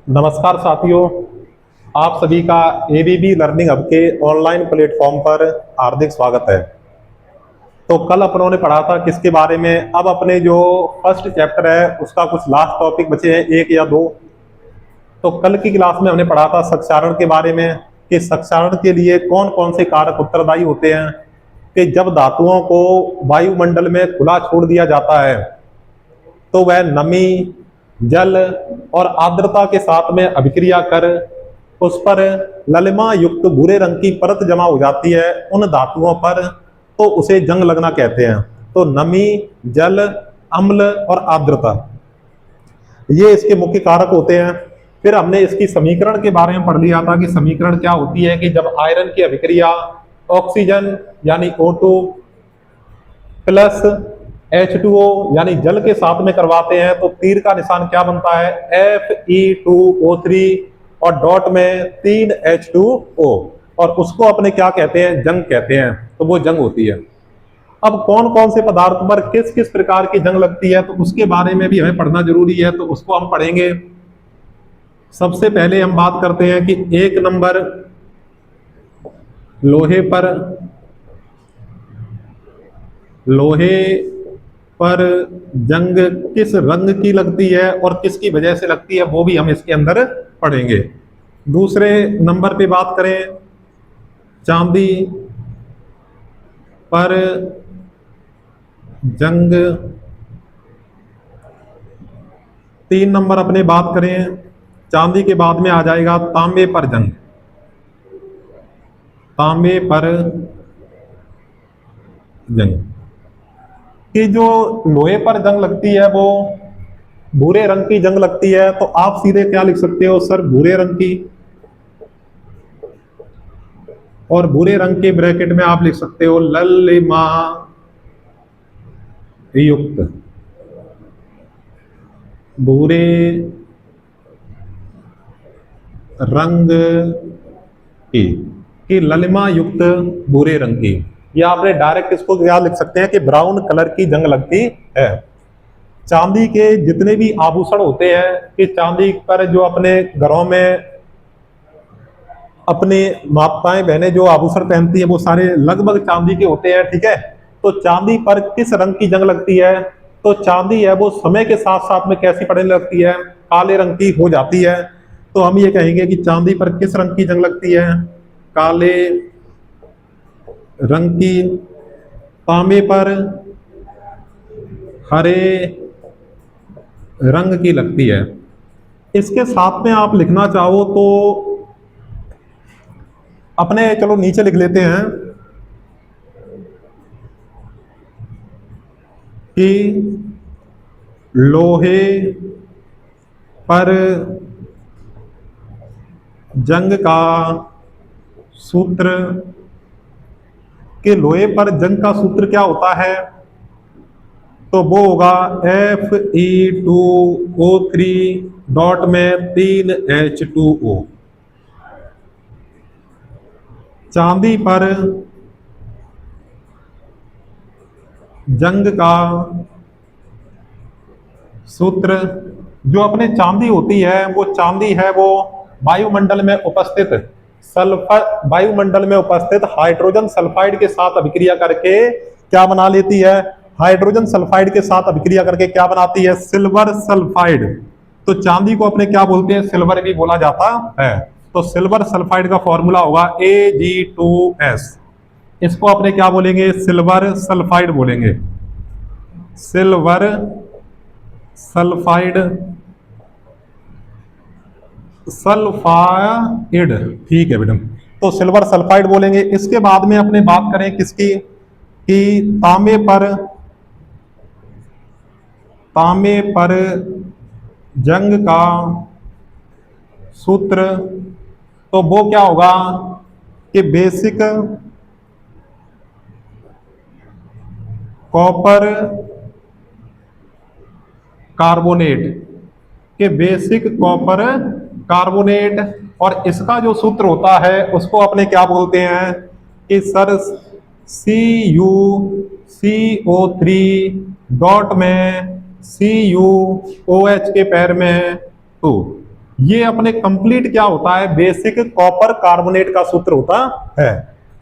नमस्कार साथियों, आप सभी का एबीबी लर्निंग हब के ऑनलाइन प्लेटफॉर्म पर हार्दिक स्वागत है। तो कल अपनों ने पढ़ा था किसके बारे में। अब अपने जो फर्स्ट चैप्टर है उसका कुछ लास्ट टॉपिक बचे हैं, एक या दो। तो कल की क्लास में हमने पढ़ा था सक्षारण के बारे में कि सक्षारण के लिए कौन कौन से कारक उत्तरदायी होते हैं। कि जब धातुओं को वायुमंडल में खुला छोड़ दिया जाता है तो वह नमी, जल और आर्द्रता के साथ में अभिक्रिया कर उस पर ललिमा युक्त भूरे रंग की परत जमा हो जाती है उन धातुओं पर, तो उसे जंग लगना कहते हैं। तो नमी, जल, अम्ल और आर्द्रता ये इसके मुख्य कारक होते हैं। फिर हमने इसकी समीकरण के बारे में पढ़ लिया था कि समीकरण क्या होती है। कि जब आयरन की अभिक्रिया ऑक्सीजन यानी O2 प्लस H2O यानी जल के साथ में करवाते हैं तो तीर का निशान क्या बनता है, Fe2O3 और डॉट में 3H2O, और उसको अपने क्या कहते हैं, जंग कहते हैं। तो वो जंग होती है। अब कौन कौन से पदार्थ पर किस किस प्रकार की जंग लगती है तो उसके बारे में भी हमें पढ़ना जरूरी है, तो उसको हम पढ़ेंगे। सबसे पहले हम बात करते हैं कि एक नंबर लोहे पर जंग किस रंग की लगती है और किसकी वजह से लगती है, वो भी हम इसके अंदर पढ़ेंगे। दूसरे नंबर पे बात करें चांदी पर जंग। तीन नंबर अपने बात करें चांदी के बाद में आ जाएगा तांबे पर जंग। तांबे पर जंग कि जो लोहे पर जंग लगती है वो भूरे रंग की जंग लगती है। तो आप सीधे क्या लिख सकते हो सर, भूरे रंग की, और भूरे रंग के ब्रैकेट में आप लिख सकते हो ललिमा युक्त भूरे रंग की ललिमा युक्त भूरे रंग की, या आपने डायरेक्ट इसको क्या लिख सकते हैं कि ब्राउन कलर की जंग लगती है। चांदी के जितने भी आभूषण होते हैं कि चांदी पर जो अपने घरों में अपने माताएं बहनें जो आभूषण पहनती है वो सारे लगभग चांदी के होते हैं, ठीक है। तो चांदी पर किस रंग की जंग लगती है, तो चांदी है वो समय के साथ साथ में कैसी पड़ने लगती है, काले रंग की हो जाती है। तो हम ये कहेंगे कि चांदी पर किस रंग की जंग लगती है, काले रंग की। तांबे पर हरे रंग की लगती है। इसके साथ में आप लिखना चाहो तो अपने चलो नीचे लिख लेते हैं कि लोहे पर जंग का सूत्र, कि लोहे पर जंग का सूत्र क्या होता है, तो वो होगा Fe2O3 डॉट में 3H2O। चांदी पर जंग का सूत्र, जो अपने चांदी होती है वो चांदी है वो वायुमंडल में उपस्थित सल्फर, वायुमंडल में उपस्थित हाइड्रोजन सल्फाइड के साथ अभिक्रिया करके क्या बना लेती है, हाइड्रोजन सल्फाइड के साथ अभिक्रिया करके क्या बनाती है, सिल्वर सल्फाइड। तो चांदी को अपने क्या बोलते हैं, सिल्वर भी बोला जाता है। तो सिल्वर सल्फाइड का फॉर्मूला होगा Ag2S। इसको अपने क्या बोलेंगे, सिल्वर सल्फाइड बोलेंगे, सिल्वर सल्फाइड, सल्फाइड, ठीक है बेटा। तो सिल्वर सल्फाइड बोलेंगे। इसके बाद में अपने बात करें किसकी, कि तांबे पर जंग का सूत्र, तो वो क्या होगा कि बेसिक कॉपर कार्बोनेट, के बेसिक कॉपर कार्बोनेट, और इसका जो सूत्र होता है उसको अपने क्या बोलते हैं कि सर CuCO3 डॉट में CuOH के पैर में 2। ये अपने कंप्लीट क्या होता है, बेसिक कॉपर कार्बोनेट का सूत्र होता है।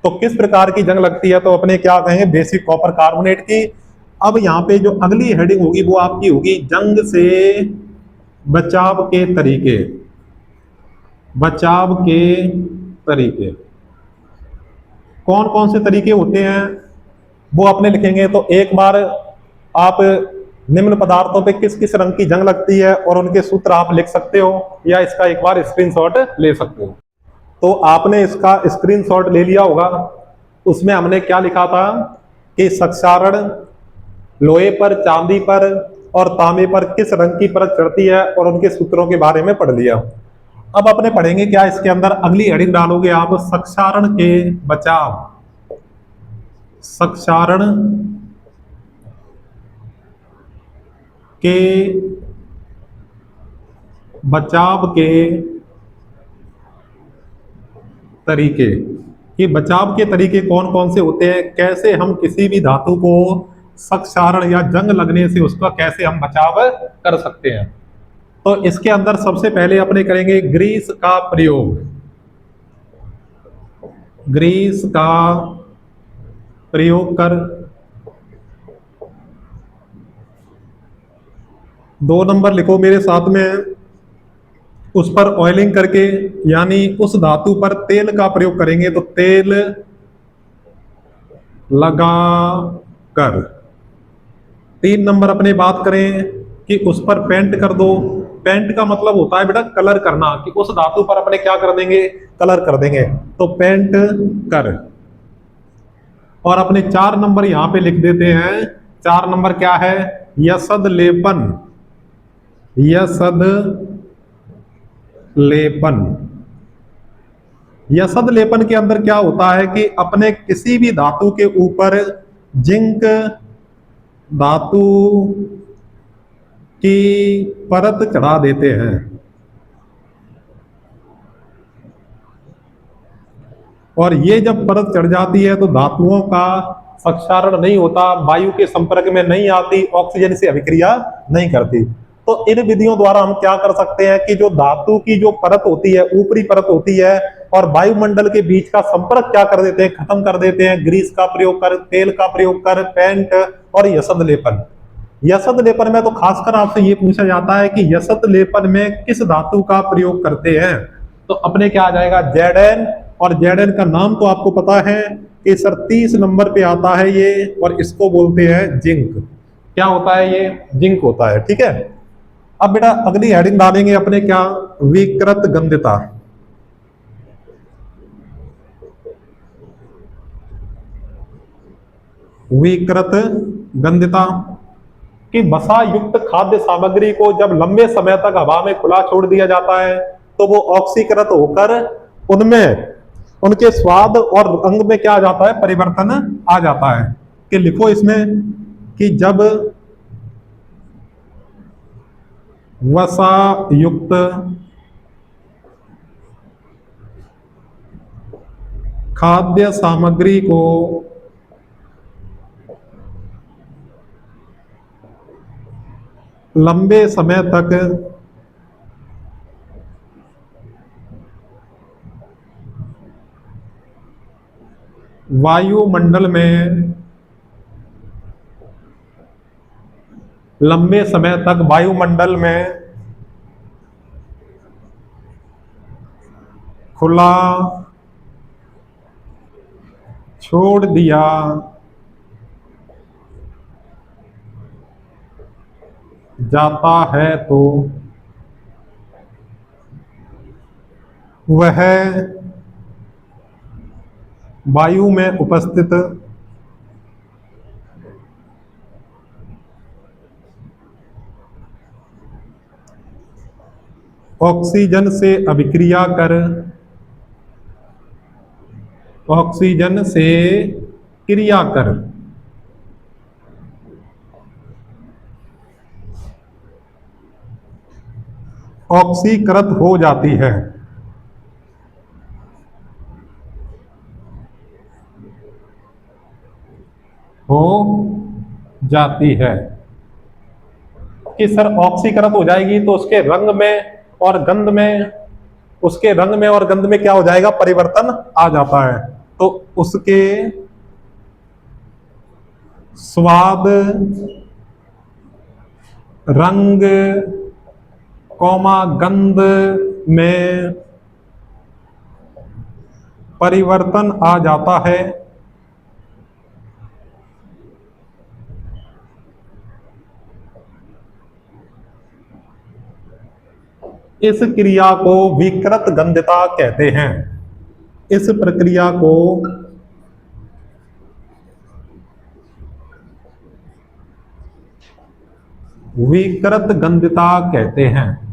तो किस प्रकार की जंग लगती है, तो अपने क्या कहेंगे, बेसिक कॉपर कार्बोनेट की। अब यहाँ पे जो अगली हेडिंग होगी वो आपकी होगी जंग से बचाव के तरीके। बचाव के तरीके कौन कौन से तरीके होते हैं वो अपने लिखेंगे। तो एक बार आप निम्न पदार्थों पे किस किस रंग की जंग लगती है और उनके सूत्र आप लिख सकते हो, या इसका एक बार स्क्रीनशॉट ले सकते हो। तो आपने इसका स्क्रीनशॉट ले लिया होगा। उसमें हमने क्या लिखा था कि क्षारण लोहे पर, चांदी पर और तांबे पर किस रंग की परत चढ़ती है और उनके सूत्रों के बारे में पढ़ लिया। अब अपने पढ़ेंगे क्या इसके अंदर, अगली हेडिंग डालोगे आप क्षारण के बचाव। क्षारण के बचाव के तरीके। कि बचाव के तरीके कौन कौन से होते हैं, कैसे हम किसी भी धातु को क्षारण या जंग लगने से उसका कैसे हम बचाव कर सकते हैं। तो इसके अंदर सबसे पहले अपने करेंगे ग्रीस का प्रयोग। ग्रीस का प्रयोग कर 2 नंबर लिखो मेरे साथ में, उस पर ऑयलिंग करके यानी उस धातु पर तेल का प्रयोग करेंगे। तो तेल लगा कर। 3 नंबर अपने बात करें कि उस पर पेंट कर दो। पेंट का मतलब होता है बेटा कलर करना, कि उस धातु पर अपने क्या कर देंगे, कलर कर देंगे। तो पेंट कर। और अपने 4 नंबर यहां पे लिख देते हैं। 4 नंबर क्या है, यसद लेपन। यसद लेपन। यसद लेपन के अंदर क्या होता है कि अपने किसी भी धातु के ऊपर जिंक धातु की परत चढ़ा देते हैं। और ये जब परत चढ़ जाती है तो धातुओं का क्षारण नहीं होता, वायु के संपर्क में नहीं आती, ऑक्सीजन से अभिक्रिया नहीं करती। तो इन विधियों द्वारा हम क्या कर सकते हैं कि जो धातु की जो परत होती है, ऊपरी परत होती है, और वायुमंडल के बीच का संपर्क क्या कर देते हैं, खत्म कर देते हैं। ग्रीस का प्रयोग कर, तेल का प्रयोग कर, पेंट और यसद लेपन। यसद लेपन में तो खासकर आपसे ये पूछा जाता है कि यसद लेपन में किस धातु का प्रयोग करते हैं। तो अपने क्या आ जाएगा, जेडन। और जेडन का नाम तो आपको पता है कि सर 30 नंबर पे आता है ये, और इसको बोलते हैं जिंक। क्या होता है ये, जिंक होता है। ठीक है। अब बेटा अगली हेडिंग डालेंगे अपने क्या, विकृत गंधता। विकृत गंधता कि वसा युक्त खाद्य सामग्री को जब लंबे समय तक हवा में खुला छोड़ दिया जाता है तो वो ऑक्सीकृत होकर उनमें उनके स्वाद और रंग में क्या आ जाता है, परिवर्तन आ जाता है। कि लिखो इसमें कि जब वसा युक्त खाद्य सामग्री को लंबे समय तक वायुमंडल में, लंबे समय तक वायुमंडल में खुला छोड़ दिया जाता है तो वह वायु में उपस्थित ऑक्सीजन से अभिक्रिया कर, ऑक्सीजन से क्रिया कर ऑक्सीकृत हो जाती है। हो जाती है कि सर ऑक्सीकृत हो जाएगी तो उसके रंग में और गंध में, उसके रंग में और गंध में क्या हो जाएगा, परिवर्तन आ जाता है। तो उसके स्वाद, रंग, गंध में परिवर्तन आ जाता है। इस क्रिया को विकृत गंधता कहते हैं। इस प्रक्रिया को विकृत गंधता कहते हैं।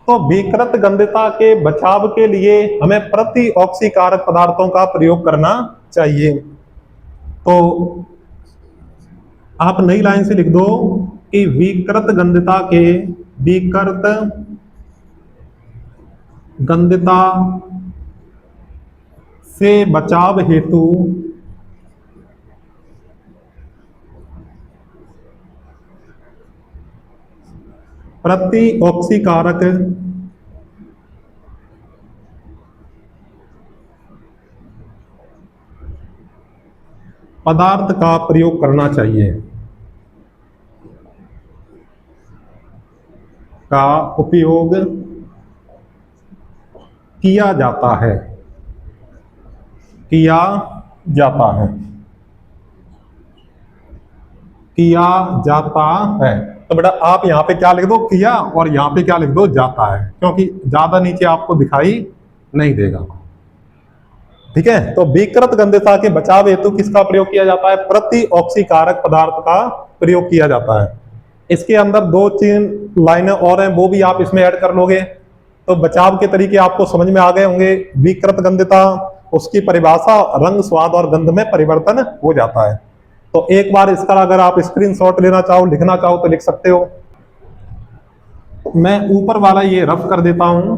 तो विकृत गंधता के बचाव के लिए हमें प्रति ऑक्सीकारक पदार्थों का प्रयोग करना चाहिए। तो आप नई लाइन से लिख दो कि विकृत गंधता से बचाव हेतु प्रति ऑक्सीकारक पदार्थ का प्रयोग करना चाहिए, का उपयोग किया जाता है, किया जाता है, किया जाता है। तो बेटा आप यहां पे क्या लिख दो, किया, और यहां पे क्या लिख दो, जाता है, क्योंकि ज्यादा नीचे आपको दिखाई नहीं देगा। ठीक है, तो विकृत गंधता के बचाव हेतु किसका प्रयोग किया जाता है, प्रति ऑक्सीकारक पदार्थ का प्रयोग किया जाता है। इसके अंदर 2-3 लाइनें और हैं, वो भी आप इसमें ऐड कर लोगे तो बचाव के तरीके आपको समझ में आ गए होंगे। विकृत गंधता, उसकी परिभाषा, रंग, स्वाद और गंध में परिवर्तन हो जाता है। तो एक बार इसका अगर आप स्क्रीनशॉट लेना चाहो, लिखना चाहो तो लिख सकते हो। मैं ऊपर वाला ये रफ कर देता हूं।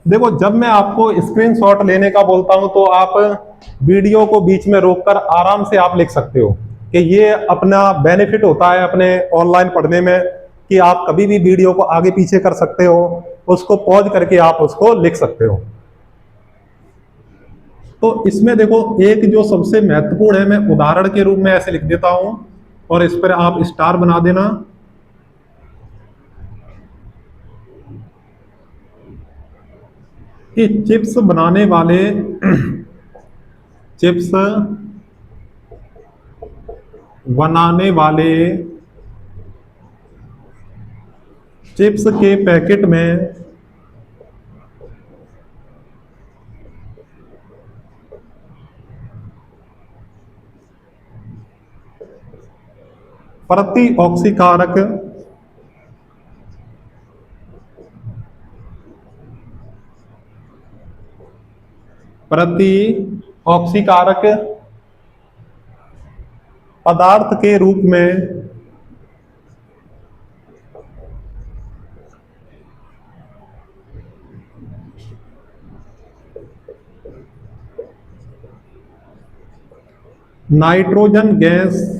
देखो, जब मैं आपको स्क्रीनशॉट लेने का बोलता हूं तो आप वीडियो को बीच में रोककर आराम से आप लिख सकते हो, कि ये अपना बेनिफिट होता है अपने ऑनलाइन पढ़ने में, कि आप कभी भी वीडियो को आगे पीछे कर सकते हो, उसको पॉज करके आप उसको लिख सकते हो। तो इसमें देखो, एक जो सबसे महत्वपूर्ण है, मैं उदाहरण के रूप में ऐसे लिख देता हूं और इस पर आप स्टार बना देना। कि चिप्स बनाने वाले चिप्स बनाने वाले चिप्स के पैकेट में प्रति ऑक्सीकारक पदार्थ के रूप में नाइट्रोजन गैस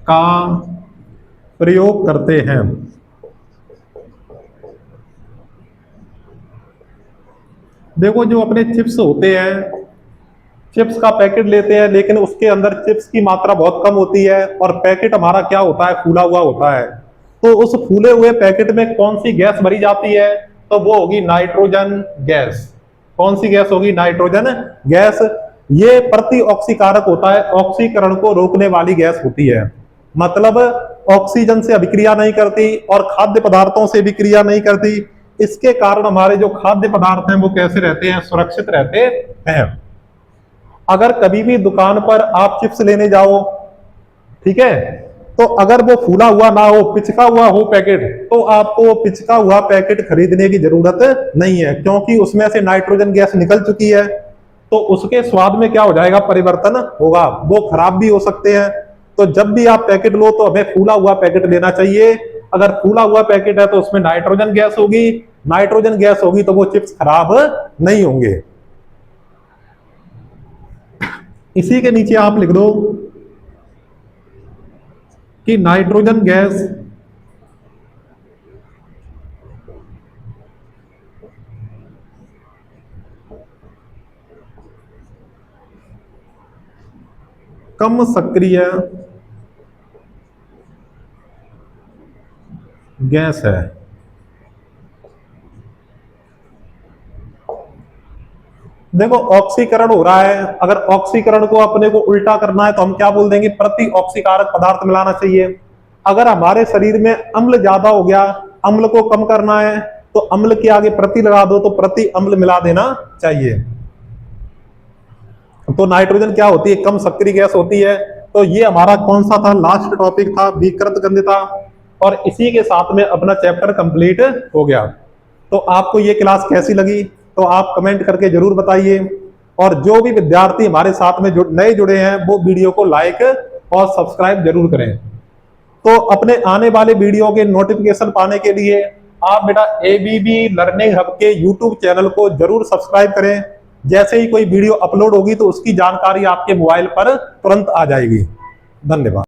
का प्रयोग करते हैं। देखो, जो अपने चिप्स होते हैं, चिप्स का पैकेट लेते हैं, लेकिन उसके अंदर चिप्स की मात्रा बहुत कम होती है और पैकेट हमारा क्या होता है, फूला हुआ होता है। तो उस फूले हुए पैकेट में कौन सी गैस भरी जाती है, तो वो होगी नाइट्रोजन गैस। कौन सी गैस होगी, नाइट्रोजन गैस। ये प्रति ऑक्सीकारक होता है, ऑक्सीकरण को रोकने वाली गैस होती है। मतलब ऑक्सीजन से अभिक्रिया नहीं करती और खाद्य पदार्थों से भी क्रिया नहीं करती। इसके कारण हमारे जो खाद्य पदार्थ हैं वो कैसे रहते हैं, सुरक्षित रहते हैं। अगर कभी भी दुकान पर आप चिप्स लेने जाओ, ठीक है, तो अगर वो फूला हुआ ना हो, पिचका हुआ हो पैकेट, तो आपको पिचका हुआ पैकेट खरीदने की जरूरत नहीं है, क्योंकि उसमें से नाइट्रोजन गैस निकल चुकी है। तो उसके स्वाद में क्या हो जाएगा, परिवर्तन होगा, वो खराब भी हो सकते हैं। तो जब भी आप पैकेट लो तो हमें फूला हुआ पैकेट लेना चाहिए। अगर फूला हुआ पैकेट है तो उसमें नाइट्रोजन गैस होगी, नाइट्रोजन गैस होगी तो वो चिप्स खराब नहीं होंगे। इसी के नीचे आप लिख दो कि नाइट्रोजन गैस कम सक्रिय गैस है। देखो ऑक्सीकरण हो रहा है, अगर ऑक्सीकरण को अपने को उल्टा करना है तो हम क्या बोल देंगे, प्रति ऑक्सीकारक पदार्थ मिलाना चाहिए। अगर हमारे शरीर में अम्ल ज्यादा हो गया, अम्ल को कम करना है तो अम्ल के आगे प्रति लगा दो तो प्रति अम्ल मिला देना चाहिए। तो नाइट्रोजन क्या होती है, कम सक्रिय गैस होती है। तो ये हमारा कौन सा था, लास्ट टॉपिक था विकृत गंधता, और इसी के साथ में अपना चैप्टर कंप्लीट हो गया। तो आपको ये क्लास कैसी लगी तो आप कमेंट करके जरूर बताइए, और जो भी विद्यार्थी हमारे साथ में नए जुड़े हैं वो वीडियो को लाइक और सब्सक्राइब जरूर करें। तो अपने आने वाले वीडियो के नोटिफिकेशन पाने के लिए आप बेटा एबीबी लर्निंग हब के यूट्यूब चैनल को जरूर सब्सक्राइब करें। जैसे ही कोई वीडियो अपलोड होगी तो उसकी जानकारी आपके मोबाइल पर तुरंत आ जाएगी। धन्यवाद।